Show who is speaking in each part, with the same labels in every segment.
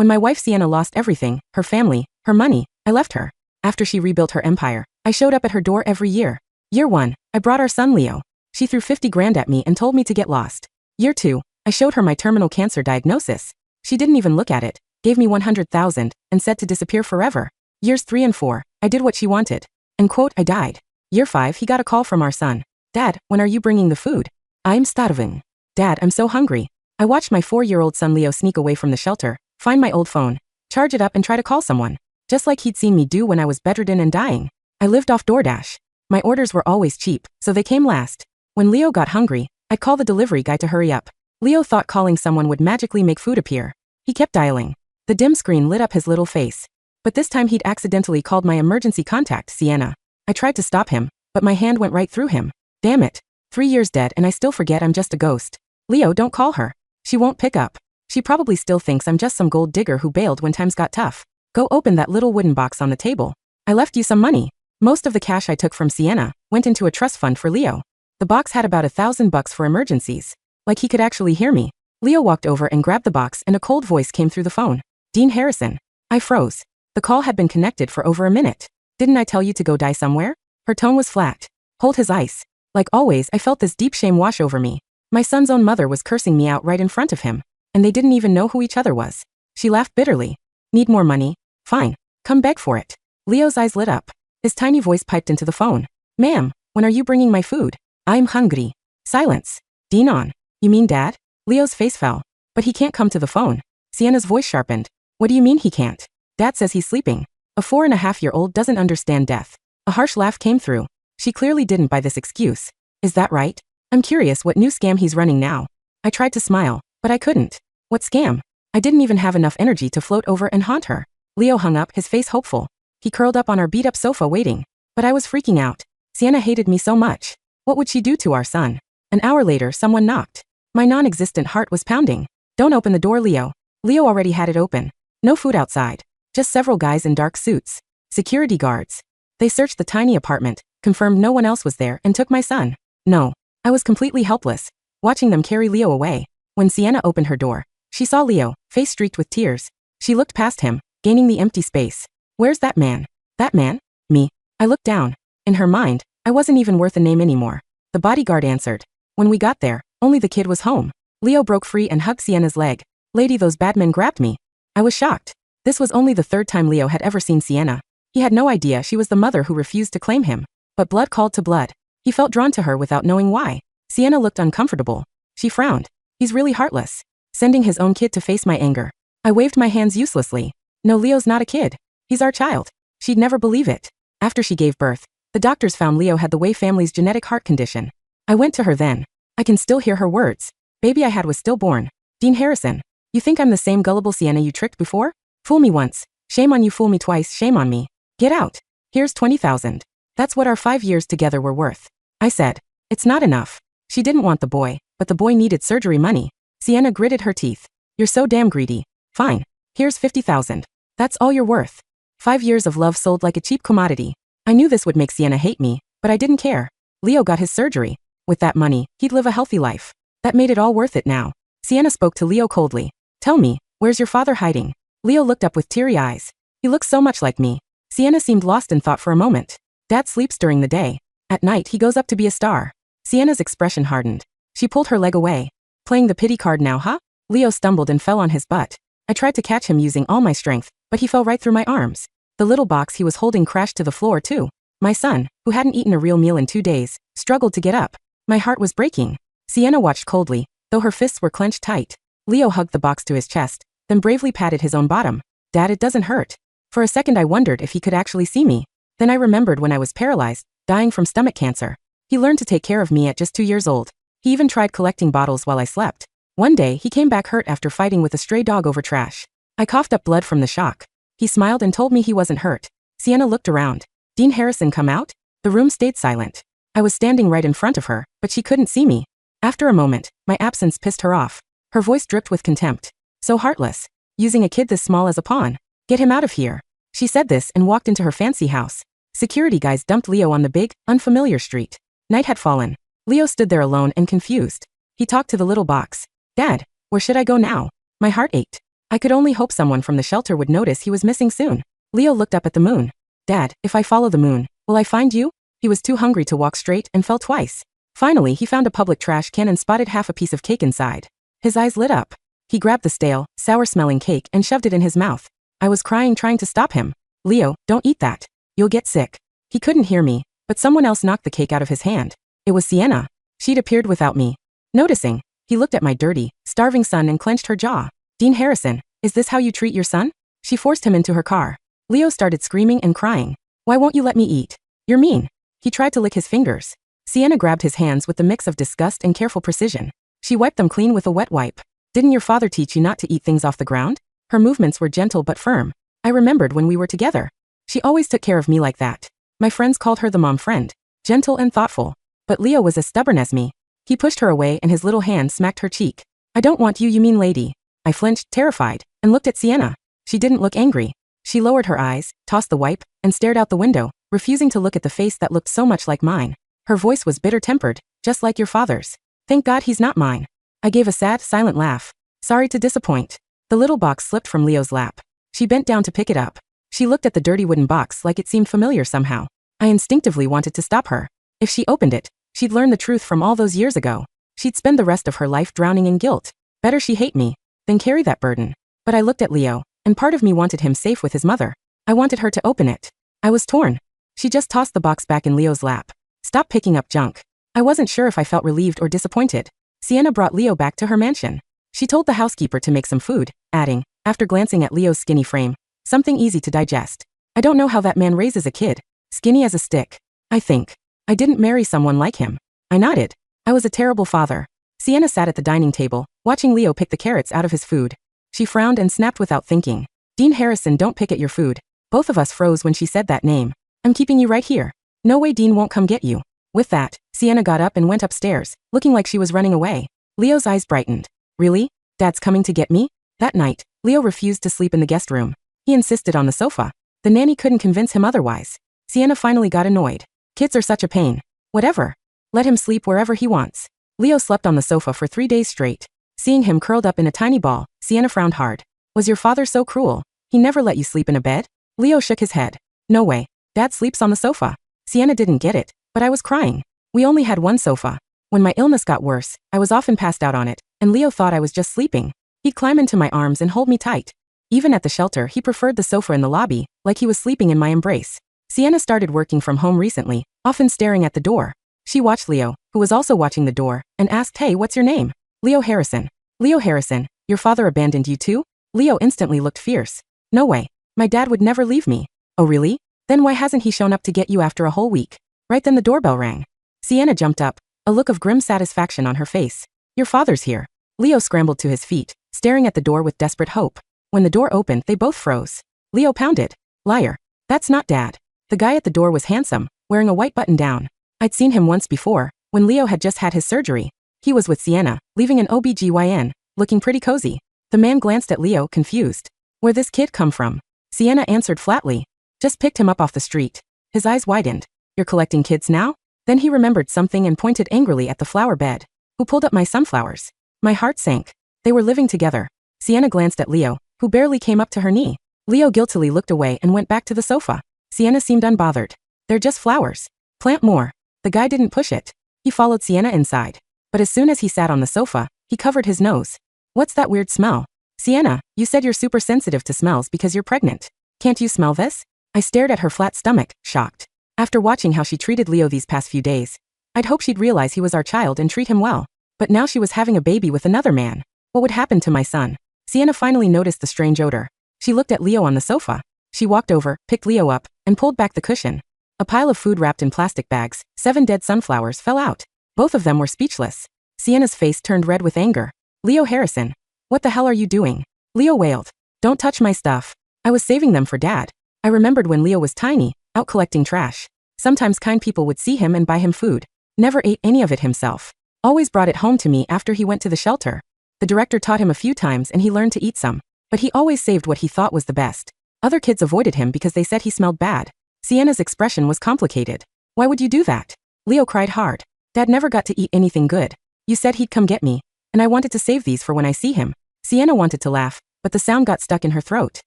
Speaker 1: When my wife Sienna lost everything, her family, her money, I left her. After she rebuilt her empire, I showed up at her door every year. Year 1, I brought our son Leo. She threw 50 grand at me and told me to get lost. Year 2, I showed her my terminal cancer diagnosis. She didn't even look at it, gave me 100,000, and said to disappear forever. Years 3 and 4, I did what she wanted. And quote, I died. Year 5, he got a call from our son. Dad, when are you bringing the food? I'm starving. Dad, I'm so hungry. I watched my 4-year-old son Leo sneak away from the shelter, find my old phone, charge it up and try to call someone. Just like he'd seen me do when I was bedridden and dying. I lived off Doordash. My orders were always cheap, so they came last. When Leo got hungry, I'd call the delivery guy to hurry up. Leo thought calling someone would magically make food appear. He kept dialing. The dim screen lit up his little face. But this time he'd accidentally called my emergency contact, Sienna. I tried to stop him, but my hand went right through him. Damn it. 3 years dead and I still forget I'm just a ghost. Leo, don't call her. She won't pick up. She probably still thinks I'm just some gold digger who bailed when times got tough. Go open that little wooden box on the table. I left you some money. Most of the cash I took from Sienna went into a trust fund for Leo. The box had about $1,000 for emergencies. Like he could actually hear me. Leo walked over and grabbed the box and a cold voice came through the phone. Dean Harrison. I froze. The call had been connected for over a minute. Didn't I tell you to go die somewhere? Her tone was flat. Hold his ice. Like always, I felt this deep shame wash over me. My son's own mother was cursing me out right in front of him. And they didn't even know who each other was. She laughed bitterly. Need more money? Fine. Come beg for it. Leo's eyes lit up. His tiny voice piped into the phone. Ma'am, when are you bringing my food? I'm hungry. Silence. Dean on. You mean Dad? Leo's face fell. But he can't come to the phone. Sienna's voice sharpened. What do you mean he can't? Dad says he's sleeping. A 4.5-year-old doesn't understand death. A harsh laugh came through. She clearly didn't buy this excuse. Is that right? I'm curious what new scam he's running now. I tried to smile, but I couldn't. What scam? I didn't even have enough energy to float over and haunt her. Leo hung up, his face hopeful. He curled up on our beat-up sofa waiting. But I was freaking out. Sienna hated me so much. What would she do to our son? An hour later, someone knocked. My non-existent heart was pounding. Don't open the door, Leo. Leo already had it open. No food outside. Just several guys in dark suits. Security guards. They searched the tiny apartment, confirmed no one else was there, and took my son. No. I was completely helpless, watching them carry Leo away. When Sienna opened her door, she saw Leo, face streaked with tears. She looked past him, gaining the empty space. Where's that man? That man? Me. I looked down. In her mind, I wasn't even worth a name anymore. The bodyguard answered. When we got there, only the kid was home. Leo broke free and hugged Sienna's leg. Lady, those bad men grabbed me. I was shocked. This was only the 3rd time Leo had ever seen Sienna. He had no idea she was the mother who refused to claim him. But blood called to blood. He felt drawn to her without knowing why. Sienna looked uncomfortable. She frowned. He's really heartless. Sending his own kid to face my anger. I waved my hands uselessly. No, Leo's not a kid. He's our child. She'd never believe it. After she gave birth, the doctors found Leo had the Way family's genetic heart condition. I went to her then. I can still hear her words. Baby I had was stillborn. Dean Harrison. You think I'm the same gullible Sienna you tricked before? Fool me once. Shame on you, fool me twice, shame on me. Get out. Here's 20,000. That's what our 5 years together were worth. I said. It's not enough. She didn't want the boy, but the boy needed surgery money. Sienna gritted her teeth. You're so damn greedy. Fine. Here's 50,000. That's all you're worth. 5 years of love sold like a cheap commodity. I knew this would make Sienna hate me, but I didn't care. Leo got his surgery. With that money, he'd live a healthy life. That made it all worth it now. Sienna spoke to Leo coldly. Tell me, where's your father hiding? Leo looked up with teary eyes. He looks so much like me. Sienna seemed lost in thought for a moment. Dad sleeps during the day. At night, he goes up to be a star. Sienna's expression hardened. She pulled her leg away. Playing the pity card now, huh? Leo stumbled and fell on his butt. I tried to catch him using all my strength, but he fell right through my arms. The little box he was holding crashed to the floor too. My son, who hadn't eaten a real meal in 2 days, struggled to get up. My heart was breaking. Sienna watched coldly, though her fists were clenched tight. Leo hugged the box to his chest, then bravely patted his own bottom. Dad, it doesn't hurt. For a second I wondered if he could actually see me. Then I remembered when I was paralyzed, dying from stomach cancer. He learned to take care of me at just 2 years old. He even tried collecting bottles while I slept. One day, he came back hurt after fighting with a stray dog over trash. I coughed up blood from the shock. He smiled and told me he wasn't hurt. Sienna looked around. Dean Harrison come out? The room stayed silent. I was standing right in front of her, but she couldn't see me. After a moment, my absence pissed her off. Her voice dripped with contempt. So heartless. Using a kid this small as a pawn. Get him out of here. She said this and walked into her fancy house. Security guys dumped Leo on the big, unfamiliar street. Night had fallen. Leo stood there alone and confused. He talked to the little box. Dad, where should I go now? My heart ached. I could only hope someone from the shelter would notice he was missing soon. Leo looked up at the moon. Dad, if I follow the moon, will I find you? He was too hungry to walk straight and fell twice. Finally, he found a public trash can and spotted half a piece of cake inside. His eyes lit up. He grabbed the stale, sour-smelling cake and shoved it in his mouth. I was crying trying to stop him. Leo, don't eat that. You'll get sick. He couldn't hear me, but someone else knocked the cake out of his hand. It was Sienna. She'd appeared without me. Noticing, he looked at my dirty, starving son and clenched her jaw. Dean Harrison, is this how you treat your son? She forced him into her car. Leo started screaming and crying. Why won't you let me eat? You're mean. He tried to lick his fingers. Sienna grabbed his hands with the mix of disgust and careful precision. She wiped them clean with a wet wipe. Didn't your father teach you not to eat things off the ground? Her movements were gentle but firm. I remembered when we were together. She always took care of me like that. My friends called her the mom friend. Gentle and thoughtful. But Leo was as stubborn as me. He pushed her away and his little hand smacked her cheek. I don't want you mean lady. I flinched, terrified, and looked at Sienna. She didn't look angry. She lowered her eyes, tossed the wipe, and stared out the window, refusing to look at the face that looked so much like mine. Her voice was bitter-tempered, just like your father's. Thank God he's not mine. I gave a sad, silent laugh. Sorry to disappoint. The little box slipped from Leo's lap. She bent down to pick it up. She looked at the dirty wooden box like it seemed familiar somehow. I instinctively wanted to stop her. If she opened it, she'd learn the truth from all those years ago. She'd spend the rest of her life drowning in guilt. Better she hate me than carry that burden. But I looked at Leo, and part of me wanted him safe with his mother. I wanted her to open it. I was torn. She just tossed the box back in Leo's lap. Stop picking up junk. I wasn't sure if I felt relieved or disappointed. Sienna brought Leo back to her mansion. She told the housekeeper to make some food, adding, after glancing at Leo's skinny frame, something easy to digest. I don't know how that man raises a kid. Skinny as a stick. I think. I didn't marry someone like him. I nodded. I was a terrible father. Sienna sat at the dining table, watching Leo pick the carrots out of his food. She frowned and snapped without thinking. Dean Harrison, don't pick at your food. Both of us froze when she said that name. I'm keeping you right here. No way Dean won't come get you. With that, Sienna got up and went upstairs, looking like she was running away. Leo's eyes brightened. Really? Dad's coming to get me? That night, Leo refused to sleep in the guest room. He insisted on the sofa. The nanny couldn't convince him otherwise. Sienna finally got annoyed. Kids are such a pain. Whatever. Let him sleep wherever he wants. Leo slept on the sofa for 3 days straight. Seeing him curled up in a tiny ball, Sienna frowned hard. Was your father so cruel? He never let you sleep in a bed? Leo shook his head. No way. Dad sleeps on the sofa. Sienna didn't get it, but I was crying. We only had one sofa. When my illness got worse, I was often passed out on it, and Leo thought I was just sleeping. He'd climb into my arms and hold me tight. Even at the shelter, he preferred the sofa in the lobby, like he was sleeping in my embrace. Sienna started working from home recently, often staring at the door. She watched Leo, who was also watching the door, and asked, "Hey, what's your name?" Leo Harrison. Leo Harrison, your father abandoned you too? Leo instantly looked fierce. No way. My dad would never leave me. Oh really? Then why hasn't he shown up to get you after a whole week? Right then the doorbell rang. Sienna jumped up, a look of grim satisfaction on her face. Your father's here. Leo scrambled to his feet, staring at the door with desperate hope. When the door opened, they both froze. Leo pounded. Liar. That's not Dad. The guy at the door was handsome, wearing a white button-down. I'd seen him once before, when Leo had just had his surgery. He was with Sienna, leaving an OBGYN, looking pretty cozy. The man glanced at Leo, confused. Where'd this kid come from? Sienna answered flatly. Just picked him up off the street. His eyes widened. You're collecting kids now? Then he remembered something and pointed angrily at the flower bed. Who pulled up my sunflowers? My heart sank. They were living together. Sienna glanced at Leo, who barely came up to her knee. Leo guiltily looked away and went back to the sofa. Sienna seemed unbothered. They're just flowers. Plant more. The guy didn't push it. He followed Sienna inside. But as soon as he sat on the sofa, he covered his nose. What's that weird smell? Sienna, you said you're super sensitive to smells because you're pregnant. Can't you smell this? I stared at her flat stomach, shocked. After watching how she treated Leo these past few days, I'd hoped she'd realize he was our child and treat him well. But now she was having a baby with another man. What would happen to my son? Sienna finally noticed the strange odor. She looked at Leo on the sofa. She walked over, picked Leo up, and pulled back the cushion. A pile of food wrapped in plastic bags, 7 dead sunflowers fell out. Both of them were speechless. Sienna's face turned red with anger. Leo Harrison. What the hell are you doing? Leo wailed. Don't touch my stuff. I was saving them for Dad. I remembered when Leo was tiny, out collecting trash. Sometimes kind people would see him and buy him food. Never ate any of it himself. Always brought it home to me after he went to the shelter. The director taught him a few times and he learned to eat some. But he always saved what he thought was the best. Other kids avoided him because they said he smelled bad. Sienna's expression was complicated. Why would you do that? Leo cried hard. Dad never got to eat anything good. You said he'd come get me, and I wanted to save these for when I see him. Sienna wanted to laugh, but the sound got stuck in her throat.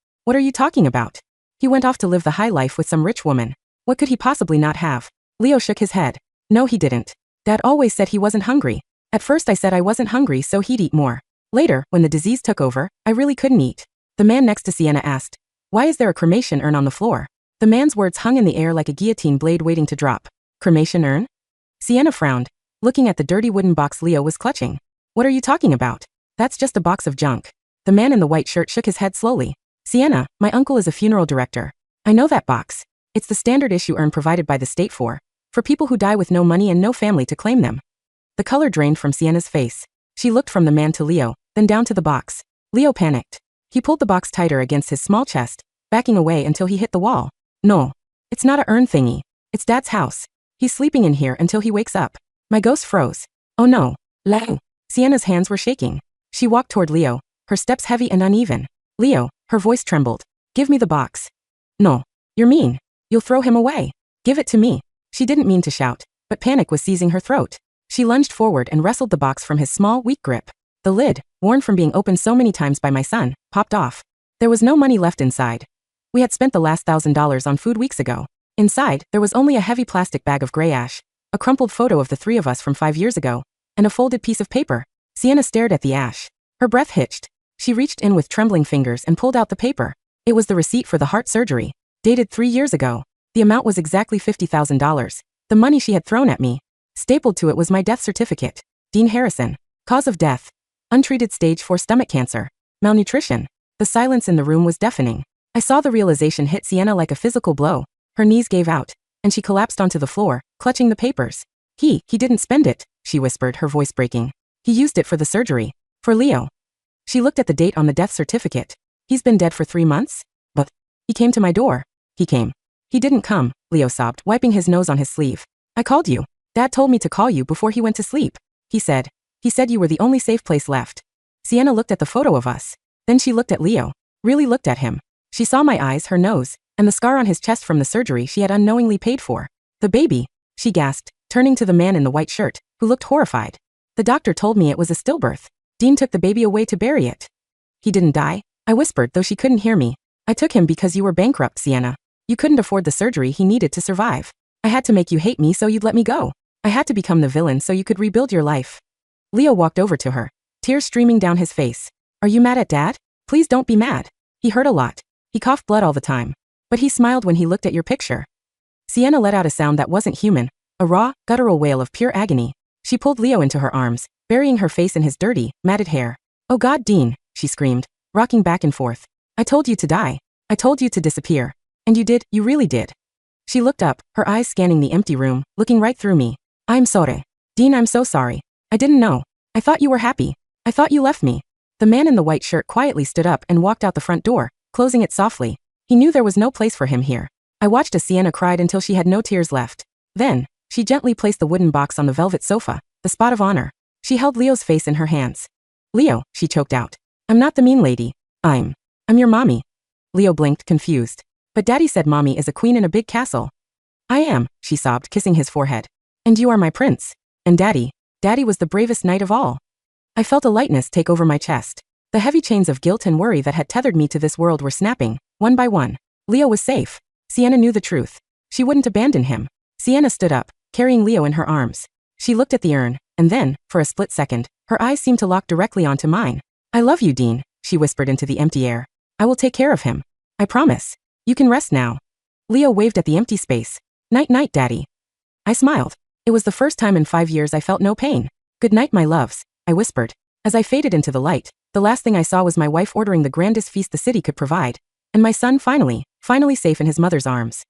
Speaker 1: What are you talking about? He went off to live the high life with some rich woman. What could he possibly not have? Leo shook his head. No, he didn't. Dad always said he wasn't hungry. At first I said I wasn't hungry so he'd eat more. Later, when the disease took over, I really couldn't eat. The man next to Sienna asked, why is there a cremation urn on the floor? The man's words hung in the air like a guillotine blade waiting to drop. Cremation urn? Sienna frowned, looking at the dirty wooden box Leo was clutching. What are you talking about? That's just a box of junk. The man in the white shirt shook his head slowly. Sienna, my uncle is a funeral director. I know that box. It's the standard issue urn provided by the state for people who die with no money and no family to claim them. The color drained from Sienna's face. She looked from the man to Leo, then down to the box. Leo panicked. He pulled the box tighter against his small chest, backing away until he hit the wall. No. It's not a urn thingy. It's Dad's house. He's sleeping in here until he wakes up. My ghost froze. Oh no. Leo. Sienna's hands were shaking. She walked toward Leo, her steps heavy and uneven. Leo, her voice trembled. Give me the box. No. You're mean. You'll throw him away. Give it to me. She didn't mean to shout, but panic was seizing her throat. She lunged forward and wrestled the box from his small, weak grip. The lid, worn from being opened so many times by my son, popped off. There was no money left inside. We had spent the last $1,000 on food weeks ago. Inside, there was only a heavy plastic bag of gray ash, a crumpled photo of the three of us from 5 years ago, and a folded piece of paper. Sienna stared at the ash. Her breath hitched. She reached in with trembling fingers and pulled out the paper. It was the receipt for the heart surgery, dated 3 years ago. The amount was exactly $50,000, the money she had thrown at me. Stapled to it was my death certificate. Dean Harrison. Cause of death. Untreated stage 4 stomach cancer. Malnutrition. The silence in the room was deafening. I saw the realization hit Sienna like a physical blow. Her knees gave out, and she collapsed onto the floor, clutching the papers. He didn't spend it, she whispered, her voice breaking. He used it for the surgery. For Leo. She looked at the date on the death certificate. He's been dead for 3 months? But he came to my door. He came. He didn't come, Leo sobbed, wiping his nose on his sleeve. I called you. Dad told me to call you before he went to sleep. He said you were the only safe place left. Sienna looked at the photo of us. Then she looked at Leo. Really looked at him. She saw my eyes, her nose, and the scar on his chest from the surgery she had unknowingly paid for. The baby, she gasped, turning to the man in the white shirt, who looked horrified. The doctor told me it was a stillbirth. Dean took the baby away to bury it. He didn't die, I whispered, though she couldn't hear me. I took him because you were bankrupt, Sienna. You couldn't afford the surgery he needed to survive. I had to make you hate me so you'd let me go. I had to become the villain so you could rebuild your life. Leo walked over to her, tears streaming down his face. Are you mad at Dad? Please don't be mad. He hurt a lot. He coughed blood all the time. But he smiled when he looked at your picture. Sienna let out a sound that wasn't human, a raw, guttural wail of pure agony. She pulled Leo into her arms, burying her face in his dirty, matted hair. Oh God, Dean, she screamed, rocking back and forth. I told you to die. I told you to disappear. And you did, you really did. She looked up, her eyes scanning the empty room, looking right through me. I'm sorry. Dean, I'm so sorry. I didn't know. I thought you were happy. I thought you left me. The man in the white shirt quietly stood up and walked out the front door, closing it softly. He knew there was no place for him here. I watched as Sienna cried until she had no tears left. Then, she gently placed the wooden box on the velvet sofa, the spot of honor. She held Leo's face in her hands. Leo, she choked out. I'm not the mean lady. I'm your mommy. Leo blinked, confused. But Daddy said mommy is a queen in a big castle. I am, she sobbed, kissing his forehead. And you are my prince. And Daddy was the bravest knight of all. I felt a lightness take over my chest. The heavy chains of guilt and worry that had tethered me to this world were snapping, one by one. Leo was safe. Sienna knew the truth. She wouldn't abandon him. Sienna stood up, carrying Leo in her arms. She looked at the urn, and then, for a split second, her eyes seemed to lock directly onto mine. I love you, Dean, she whispered into the empty air. I will take care of him. I promise. You can rest now. Leo waved at the empty space. Night-night, Daddy. I smiled. It was the first time in 5 years I felt no pain. Good night, my loves, I whispered. As I faded into the light, the last thing I saw was my wife ordering the grandest feast the city could provide, and my son finally safe in his mother's arms.